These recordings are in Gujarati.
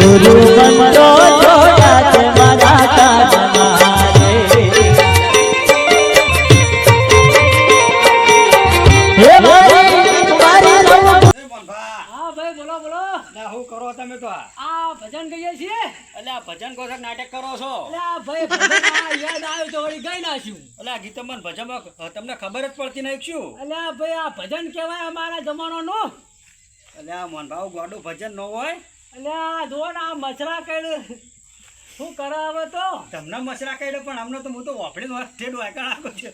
ગુરુ મંત્રો જોયા છે મારા કાનમાં રે હે મારી હા ભાઈ બોલો બોલો. શું કરો તમે તો? આ ભજન ગઈએ છીએ. એટલે આ ભજન કહો છો કે નાટક કરો છો? એટલે આ ભાઈ ભજન આ યાદ આવ્યું તો વળી ગઈ નાખ્યું. એટલે આ ગીતમન ભજનમાં તમને ખબર જ પડતી નહીં શું? એટલે આ ભાઈ આ ભજન કહેવાય અમારા જમાનાનું. એટલે આ મોહનભાવ ગોડું ભજન ન હોય. એટલે આ જો ને આ મચરા કર્યું શું કરાવે તો તમને મસરા કાઢ્યો પણ અમને તો હું તો વાપરીને ઠેડ વાયકા નાખો છે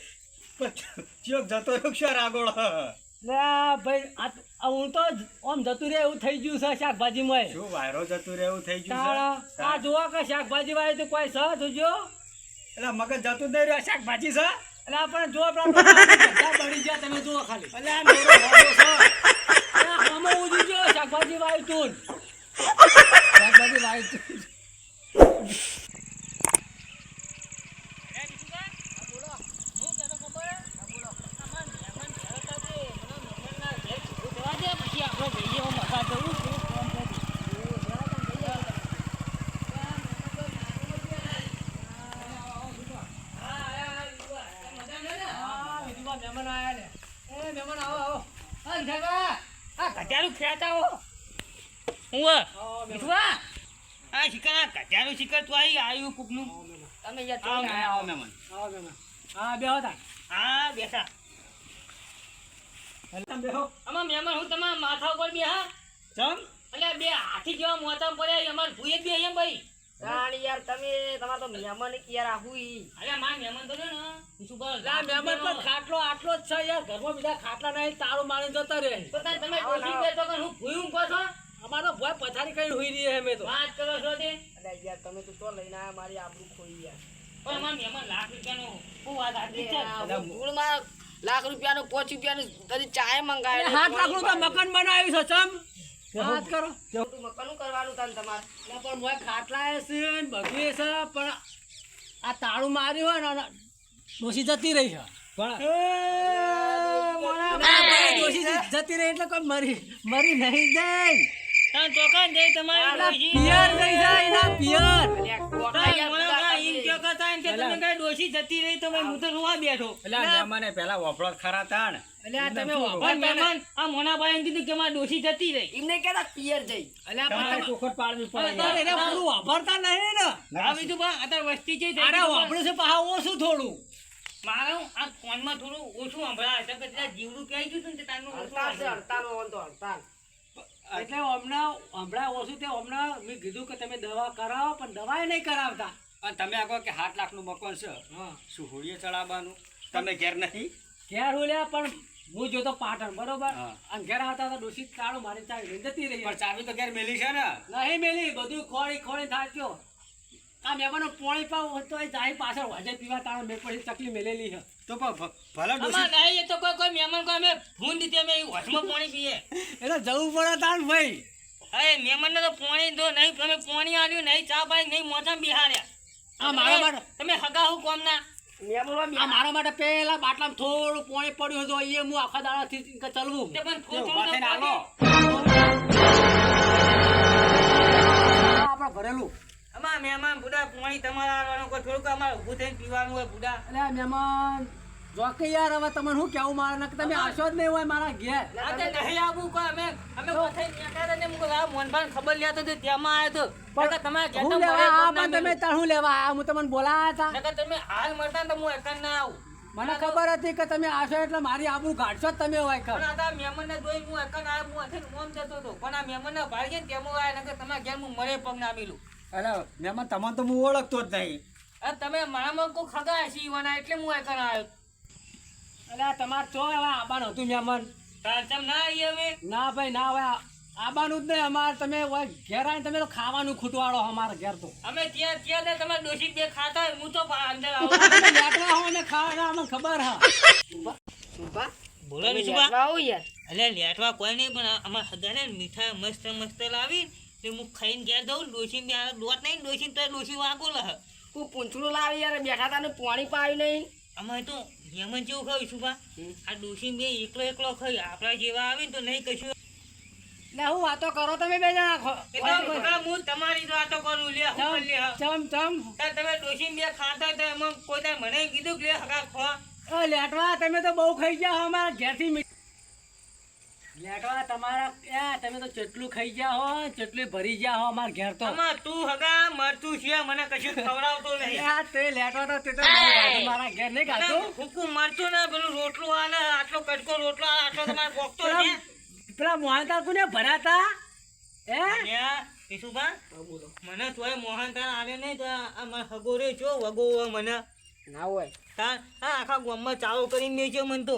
ચિયોક જતો રહ્યો ક્ષર આગળ. એટલે આ ભાઈ આ હું તો આમ જતું રહે એવું થઈ ગયું છે શાકભાજીમાં. શું વાયરો જતું રહે એવું થઈ ગયું છે? આ જોવો કે શાકભાજી વાળી તો કોઈ સહ જોજો. એટલે મગજ જતું જ નહીં રહ્યો શાકભાજી છે. એટલે આ પણ જો બધા બળી ગયા તમે જુઓ ખાલી. એટલે આ મેરો ભાગો છે. આમાં ઉડી ગયો શાકભાજી વાળી તું શાકભાજી વાળી તું. મહેમાન આયા ને એ મહેમાન આવો આવો. હા વિઠાકા આ કચારું ખેંચા હો હું વિઠવા આ શિકાર આ કચારું શિકાર તો આવ્યું કુકનું તમે યાર આવો આવો આવો મહેમાન. આવો મહેમાન. હા બેહો તા હા બેઠા તમે બેહો. આમાં મહેમાન હું તમારા માથા ઉપર બેહા ચમ એટલે બે હાથી જેવા મોતા પડ્યા અમાર ભૂયે જ બે એમ ભાઈ. રાણી યાર તમે તમાર તો મહેમાન યાર આહું ઈ અરે મારા મહેમાન તો ને શું કરો લા મહેમાન પણ ખાટલો આટલો જ છે યાર ઘરમાં બીજા ખાટલા નહીં તાળું મારીને જતા રહે. તો તાર તમે ડોસી બેઠો કે હું ભૂયું કહો છો અમારો ભોય પથારી કઈ હોઈ રહી હે અમે તો. વાત કરો છો તે અરે યાર તમે તો તો લઈને આયા મારી આબરૂ ખોઈ યાર પણ અમારા મહેમાન ₹1,00,000 શું વાત આટલી છે ધૂળમાં ₹1,00,000 ₹5 કદી ચાય મંગાવે 8 લાખનું તો મકાન બનાવ્યું છે ચમ વાત કરો. મકાનું કરવાનું તાન તમારે લા પણ ભોય ખાટલા છે ને બધું છે પણ આ તાળું માર્યું હોય ને ડોસી જતી રહી છે. પણ ડોસી જતી રહી એટલે કોઈ મરી નહીં જાય. તાર ચોકન દે તમારી ડોસી પિયર નહીં જાય એના પિયર. તાર મોણા ઈમ કે કતા એમ કે તમે કઈ ડોસી જતી રહી તો હું તો રોવા બેઠો એટલે આ મહેમાને પહેલા વફળો ખરા તા ને. એટલે આ તમે પણ મહેમાન આ મોના ભાઈ કીધું કે મારી ડોસી જતી રહી એમને કહેતા પિયર જઈ અલ્યા તમારે પણ ચોખવટ પાડવી પડે તમે એને પૂરું વાપરતા નહીં ને. આ બીજું પણ અત્યારે વસ્તી છે અરે વાપરું છે પાહા ઓછું થોડું. મારું આ ફોનમાં થોડું ઓછું સંભળાય તો કે ત્યાં જીવડું કહી ગયું ને તારનું ઓછું હડતાલ છે સંભળાય. હડતાલ હોવાનું તો હડતાલ એટલે હમણાં ઓછું તે હમણાં મેં કીધું કે તમે દવા કરાવો પણ દવા નહીં કરાવતા. અને તમે આગો કે 7 લાખનું મકાન છે હા શું હોળીએ ચડાવવાનું તમે ઘેર નહીં? ઘેર ઓલ્યા પણ હું જોતો પાટણ બરોબર હા. અને ઘેર આવતા હતા ડોસી તાળું મારી ચાવી લઈને જતી રહી. પણ ચાવી તો ઘેર મેલી છે ને. નહીં મેલી બધું ખોળી થાક્યો. આ મહેમાનો પોણી પાવ તો એ જાય પાછળ વાજે પીવા તાળું મેં પછી ચકલી મેલેલી છે. તો પણ ભલે અમાર ડોશી નહીં એ તો કોઈ મહેમાન કોઈ અમે ફોન દીધી અમે હોશમાં પાણી પીએ એટલે જવું પડે તાણ ભાઈ. અરે મહેમાનને તો પાણી દો નહીં તમે પાણી આવ્યું નહીં ચા પાણી નહીં મોઢા બિહાર્યા આ મારા માટે તમે હગા હું કોમના મહેમાનમાં આ મારા માટે પેલા બાટલામાં થોડું પાણી પડ્યું હતું એ હું આખા દાડાથી ચલવું. તે પણ જો થોડું ઊભા થઈને હાલો. આપણે ભરેલું. અમાર મહેમાન બુડા પાણી તમારા આવવાનું કોઈ થોડુંક અમારે ઊભું થઈને પીવાનું હોય બુડા એટલે આ મહેમાન જો કે યાર હવે તમને શું કેવું મારે નકર તમે આવશો જ નહીં હોય મારા ઘેર. આ તે નહીં આવું કોઈ અમે કોથાઈ નીકળ્યા ને મુકો આ મોનભાઈ ખબર લેતો તો ત્યાંમાં આવ્યો તો નકર તમારે ઘેર હું તો લેવા મળે આ કોમ ના પણ તમે મેલું. તાર હું લેવા આયા હું તમને બોલાયા હતા. નકર તમે હાલ મળતા ને તો હું એકન ના આવું મને ખબર હતી કે તમે આવશો એટલે મારી આબરૂ ગાઢશો જ તમે હોય ખર. પણ આ મહેમાનને જોઈ હું એકન આવ્યો હું અથેને મોમ જતો હતો પણ આ મહેમાનના ભાઈ છે ને તેમાં આવ્યા નકર તમારા ઘેર હું મળે પગ ના મેલું અરે મહેમાન તમને તો હું ઓળખતો જ નહીં. આ તમે મારામાં કોઈ ખગા સીવાના એટલે હું એકન આવ્યો એટલે આ તમારે ચો હવે આબાનું હતું મહેમાન. તાર ચમ ના આવીએ અમે ના ભાઈ ના હવે આબાનું જ નહીં અમારે તમે હોય ઘેર આવીને તમે તો ખાવાનું ખૂટવાડો અમારા ઘેર તો. અમે ત્યાં ને તમે ડોસી બે ખાતા હોય હું તો અંદર આવું તમે લેટવા હો ને ખાવાના અમને ખબર હા. સુભા બોલો ને લેવા આવું યાર એટલે લેટવા કોઈ નહીં પણ અમારે હગાને મીઠા મસ્ત મસ્ત લાવી તે હું ખાઈને ઘેર દઉં ડોસી બે લોટ નહીં ડોસી તો ડોસી વાગો લહ હું પૂંછડું લાવી યાર બેઠા તાને પાણી પાયું નહીં અમે તો મહેમાન જેવું ખાઈશું બા આ ડોસી બે એકલો ખાઈ આપણા જેવા આવે ને તો નહીં કશું લે હું વાતો કરો તમે બે જણા એ તો ભલા હું તમારી જ વાતો કરું લે હું કરી લે ચમ તાર તમે ડોશીને બે ખાતા તો એમાં કોઈ તાર મને કીધું કે લે હગા ખો ઓ લેટવા તમે તો બહુ ખાઈ ગયા હો અમારા ઘેરથી લેટવા તમારા તમે તો જેટલું ખાઈ ગયા હો જેટલું ભરી ગયા હો અમારા ઘેર તો આમાં તું હગા મરતું છે મને કશું ખવડાવતો નહીં તે લેટવા તો તે તો બહુ ગાધું, મારા ઘેર નહીં ગાધું. હુકુમ મરતું ના પેલું રોટલો આલે આટલો કટકો રોટલો આલે આટલો તમારે બોકતો છે પેલા મોહનતા કોને ભરાતા હે લ્યા ઈસુબા મને તોય મોહનતાળ આલે નહીં તો આ માર હગો રે જો વગો મને ના હોય તાર આ આખા ગામમાં ચાવો કરીને મેચ્યો મન તો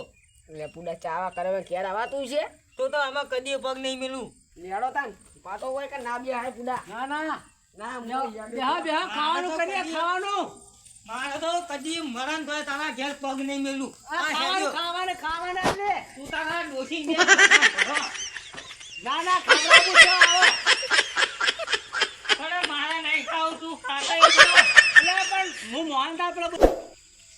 એટલે પૂડા ચાવા કરે ઘેર આવાતું છે તો આમાં કદી પગ નહીં મેલું લેડો તાન પાતો હોય કે ના બે હાય પૂડા ના ના ના બેહા ખાવાનું કરીએ ખાવાનું મારે તો કદી મરણ તો તારા ઘેર પગ નહીં મેલું ખાવાનું એટલે તું તારા ડોસી ને ના ના ખાવાનું છે આવો અરે મારે નહીં ખાવ તું ખાતા એટલે પણ હું મોહનતા પેલો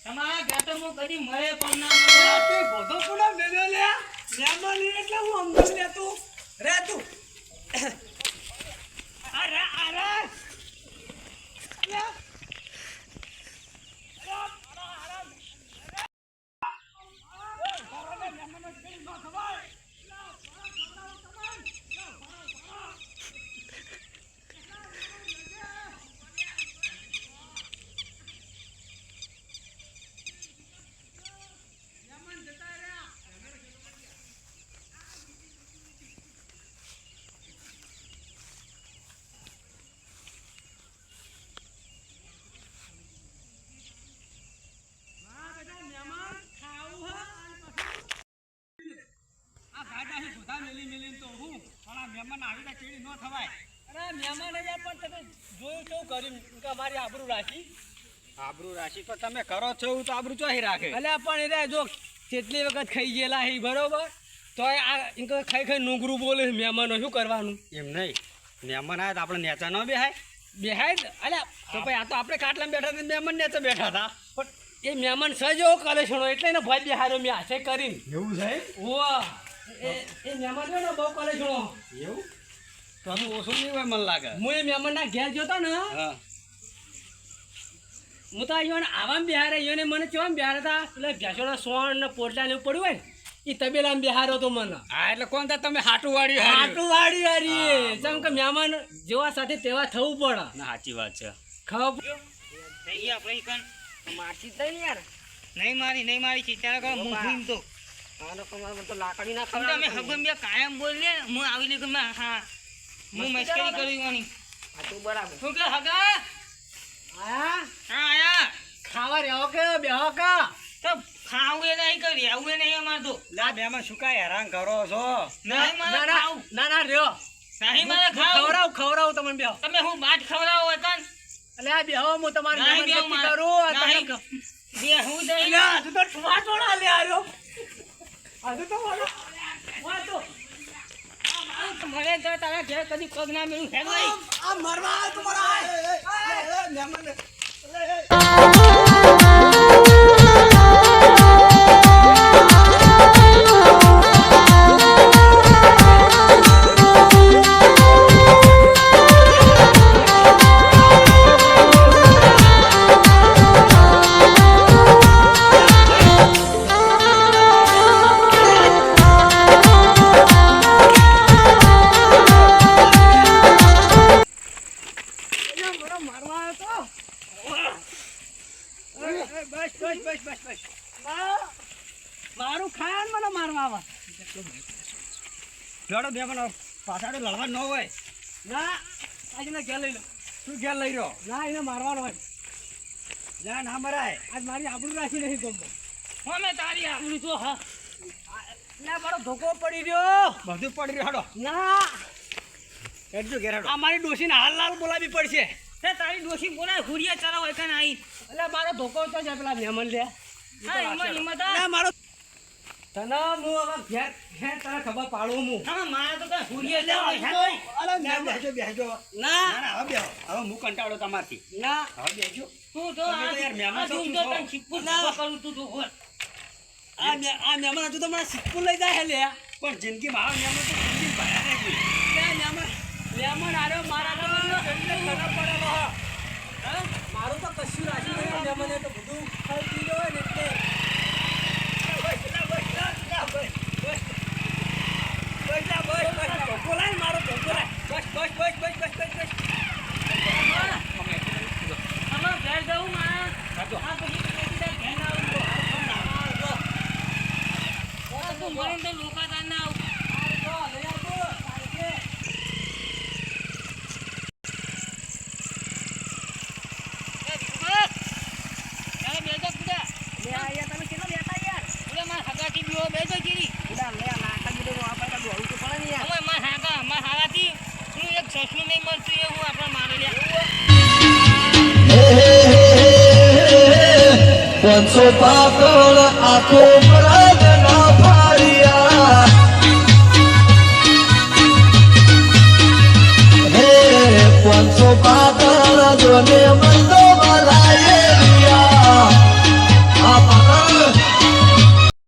તમારા ઘેર તો હું કદી મળે પણ ના તે ગોધો પૂડા મેલ્યો લે લેમન એટલે હું અંદર લે તું રે તું અરે આબરૂ રાશિ તો તમે કરો છો એવું તો આબરૂ ચોહી રાખે. અલ્યા પણ એ જો કેટલી વખત ખાઈ ગયેલા હે બરોબર તો આ ખાઈ ખાઈ નુંગરું બોલે મહેમાનો શું કરવાનું એમ નહીં મહેમાન આવ્યા તો આપણે નેચા ન બેહાય બેહાય અલ્યા તો ભાઈ આ તો આપણે કાટલામાં બેઠા હતા મહેમાન નેચા બેઠા હતા પણ એ મહેમાન સજો કલેશણો એટલે એને ભાઈ બેહાર્યો મેં હાથે કરીને એવું છે વાહ એ મહેમાન છે ને બહુ કલેશણો એવું તો અમે ઓછું નહીં હોય મને લાગે. હું એ મહેમાનના ઘેર જોતો ને હા હું તો અહીંયા આવામ બિહારે એને મને કેવા બિહાર હતા એટલે ભેંસોના સોણ ને પોટલા ને એવું પડ્યું હોય ને એ તબેલામાં બિહારો તો મને હા એટલે કોણ તા તમે હાટું વાળી આટલું વાળી હારી જેમ કે મહેમાન જેવા સાથે તેવા થવું પડે ના સાચી વાત છે. ખબર થઈ ગયા આપણે કણ મારતી તઈ યાર નહીં મારી ચિંતા કરો હું ભૂમ તો આનો કમાલ તો લાકડી ના તમે હગમ બે કાયમ બોલ લે હું આવી લે કે હા હું મસ્કરી કરી આ તું બરાબર શું કે હગા આયા હા આયા ખાવા રહ્યો કે બેહો કે તો ખાવું એ નહીં કરી આવું એ નહીં અમાર તો લા મહેમાન શું કાંઈ હેરાન કરો છો? નહીં મારે ખાવું ના રહ્યો નહીં મારે ખાવું ખવડાવું તમને બેહો તમે હું બાટ ખવડાવો હતા એટલે આ બેહો હું તમારી નહીં મહેમાન બેહો ગતિ મારે. કરું નહીં. બે હું દઈ અલ્યા, તું તો ટમાટોડા લે આર્યો આ તો વાતો મને તો તારા ઘેર કદી પગ ના મેળું હે ભાઈ આ મરવા તમારા મહેમાન બસ મારું ખાન મને મારવા આવે લડો મહેમાન પાછળ લડવા ન હોય. ના આજે ના ઘેર લઈ લો શું ઘેર લઈ રહ્યો? ના એને મારવાનો હોય લા ના મરાય. આજ મારી આબરૂ રાખી નહીં ગમતો અમે તારી આબરૂ તો હા ના મારો ધોકો પડી રહ્યો બધું પડી રહ્યો. હાડો ના હેડજો ઘેર હાડો. આ મારી ડોશીને હાલ બોલાવી પડશે તે તારી ડોશી બોલા હુરિયા ચલાવ હોય કાન આઈ એટલે મારો ધોકો તો જાય પેલા મહેમાન લે હા હિંમત ના મારો તને હું હવે ઘેર ઘેર તને ખબર પાડું હું હા મારા તો કઈ હુરિયા ચલાવ હોય અરે બેહજો બેહજો. ના ના ના હવે બેહો. હવે હું કંટાળો તમારથી. ના હવે બેહજો. તું તો તમે તો યાર મહેમાન છો, શું છો? શીખવું કરું તું તો બોલ આ મહેમાન હજુ તો મને સિક્કું લઈ જાય લે પણ જિંદગી મારો નિયમો તો જિંદગી ભયા નહીં લેમન આર્યો મારા તો ખરાબ પડેલો હા હા? મારું તો કશું રાખ્યું નહીં લેમને તો બધું ખાઈ પીધો હોય ને એટલે આમાં ઘેર જવું મારા આ પછી ઘેર ના આવું તો મને તો લોકાદાર ના આવું પાંચસો પાકળ આખો મરાદ ના ફારિયા હે પાંચસો પાકળ